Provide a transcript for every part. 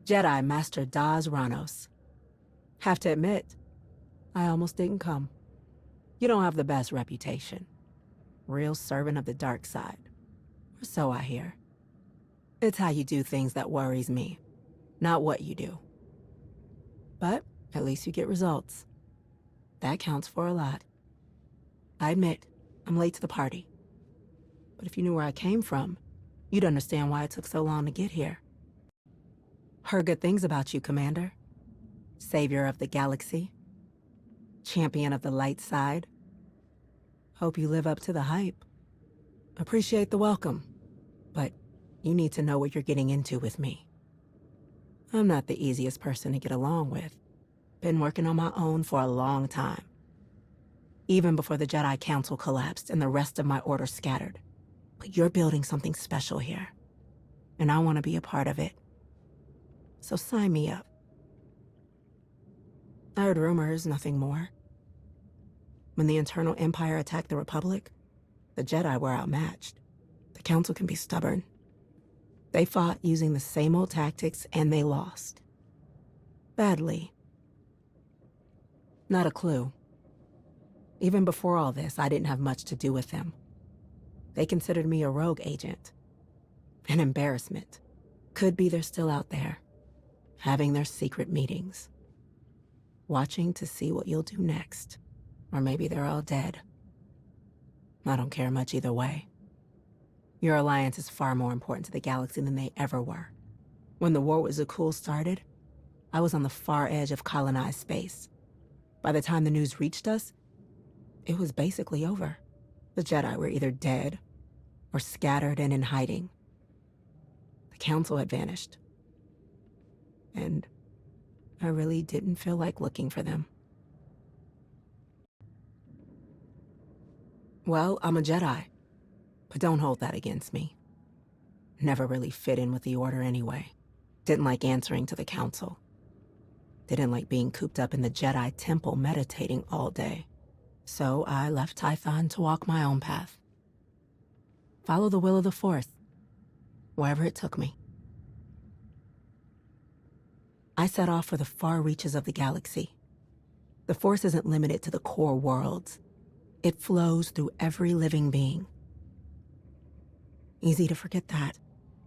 Jedi Master Dazh Ranos. Have to admit, I almost didn't come. You don't have the best reputation. Real servant of the dark side. Or so I hear. It's how you do things that worries me, not what you do. But at least you get results. That counts for a lot. I admit, I'm late to the party. But if you knew where I came from, you'd understand why it took so long to get here. Heard good things about you, Commander. Savior of the galaxy. Champion of the light side. Hope you live up to the hype. Appreciate the welcome, but you need to know what you're getting into with me. I'm not the easiest person to get along with. Been working on my own for a long time. Even before the Jedi Council collapsed and the rest of my order scattered. But you're building something special here, and I want to be a part of it. So sign me up. I heard rumors, nothing more. When the Internal Empire attacked the Republic, the Jedi were outmatched. The Council can be stubborn. They fought using the same old tactics, and they lost. Badly. Not a clue. Even before all this, I didn't have much to do with them. They considered me a rogue agent. An embarrassment. Could be they're still out there, having their secret meetings. Watching to see what you'll do next. Or maybe they're all dead. I don't care much either way. Your alliance is far more important to the galaxy than they ever were. When the War with Zakul started, I was on the far edge of colonized space. By the time the news reached us, it was basically over. The Jedi were either dead or scattered and in hiding. The Council had vanished. And I really didn't feel like looking for them. Well, I'm a Jedi, but don't hold that against me. Never really fit in with the Order anyway. Didn't like answering to the Council. Didn't like being cooped up in the Jedi Temple meditating all day. So I left Tython to walk my own path. Follow the will of the Force, wherever it took me. I set off for the far reaches of the galaxy. The Force isn't limited to the core worlds. It flows through every living being. Easy to forget that.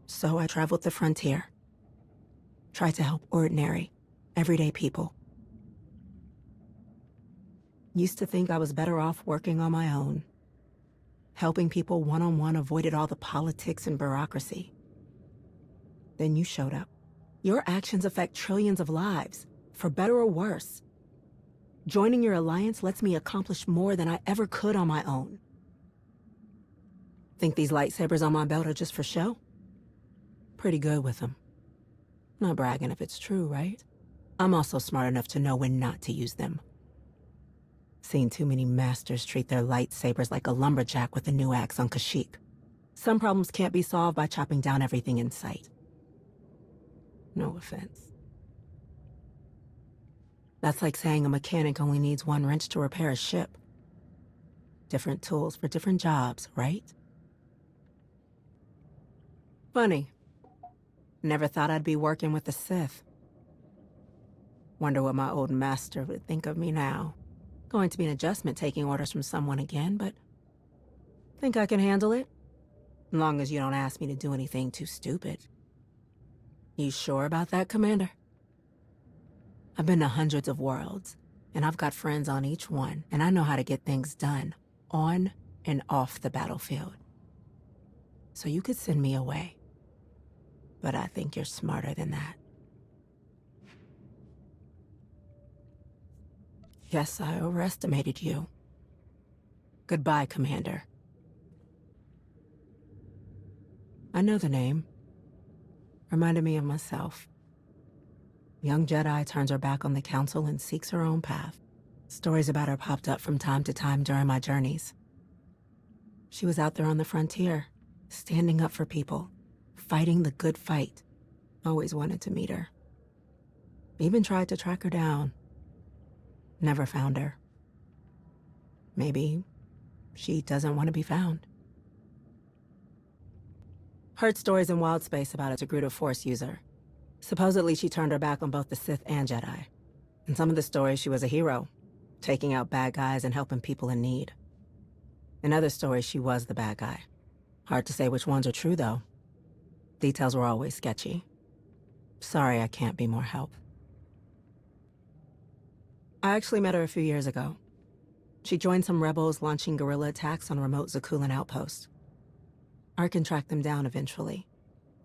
So I traveled the frontier. Tried to help ordinary, everyday people. Used to think I was better off working on my own. Helping people one-on-one avoided all the politics and bureaucracy. Then you showed up. Your actions affect trillions of lives, for better or worse. Joining your alliance lets me accomplish more than I ever could on my own. Think these lightsabers on my belt are just for show? Pretty good with them. Not bragging if it's true, right? I'm also smart enough to know when not to use them. Seen too many masters treat their lightsabers like a lumberjack with a new axe on Kashyyyk. Some problems can't be solved by chopping down everything in sight. No offense. That's like saying a mechanic only needs one wrench to repair a ship. Different tools for different jobs, right? Funny. Never thought I'd be working with the Sith. Wonder what my old master would think of me now. Going to be an adjustment taking orders from someone again, but think I can handle it? As long as you don't ask me to do anything too stupid. You sure about that, Commander? I've been to hundreds of worlds, and I've got friends on each one, and I know how to get things done, on and off the battlefield. So you could send me away, but I think you're smarter than that. Guess I overestimated you. Goodbye, Commander. I know the name. Reminded me of myself. Young Jedi turns her back on the Council and seeks her own path. Stories about her popped up from time to time during my journeys. She was out there on the frontier, standing up for people, fighting the good fight. Always wanted to meet her. Even tried to track her down. Never found her. Maybe she doesn't want to be found. Heard stories in wild space about a Degruda Force user. Supposedly, she turned her back on both the Sith and Jedi. In some of the stories, she was a hero, taking out bad guys and helping people in need. In other stories, she was the bad guy. Hard to say which ones are true, though. Details were always sketchy. Sorry I can't be more help. I actually met her a few years ago. She joined some rebels launching guerrilla attacks on remote Zakulan outposts. Arkin tracked them down eventually.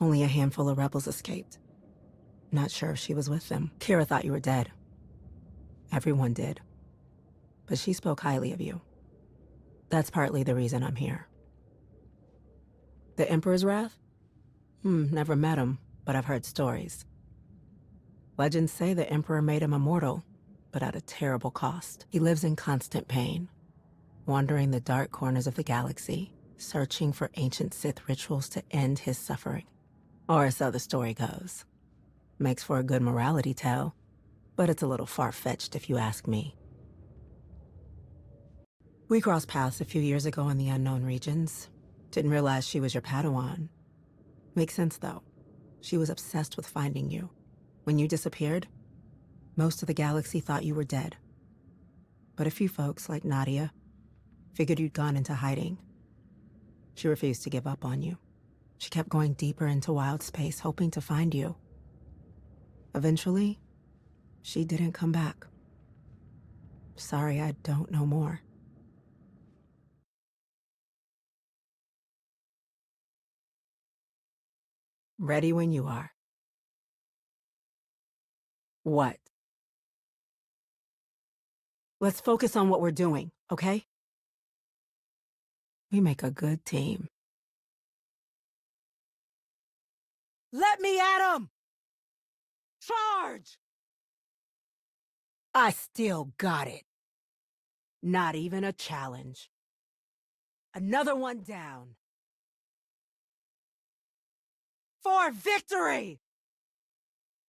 Only a handful of rebels escaped. Not sure if she was with them. Kira thought you were dead. Everyone did. But she spoke highly of you. That's partly the reason I'm here. The Emperor's Wrath? Never met him, but I've heard stories. Legends say the Emperor made him immortal, but at a terrible cost. He lives in constant pain, wandering the dark corners of the galaxy, searching for ancient Sith rituals to end his suffering. Or so the story goes. Makes for a good morality tale, but it's a little far-fetched if you ask me. We crossed paths a few years ago in the unknown regions. Didn't realize she was your Padawan. Makes sense, though. She was obsessed with finding you. When you disappeared, most of the galaxy thought you were dead. But a few folks, like Nadia, figured you'd gone into hiding. She refused to give up on you. She kept going deeper into wild space, hoping to find you. Eventually, she didn't come back. Sorry, I don't know more. Ready when you are. What? Let's focus on what we're doing, okay? We make a good team. Let me at him! Charge! I still got it. Not even a challenge. Another one down. For victory!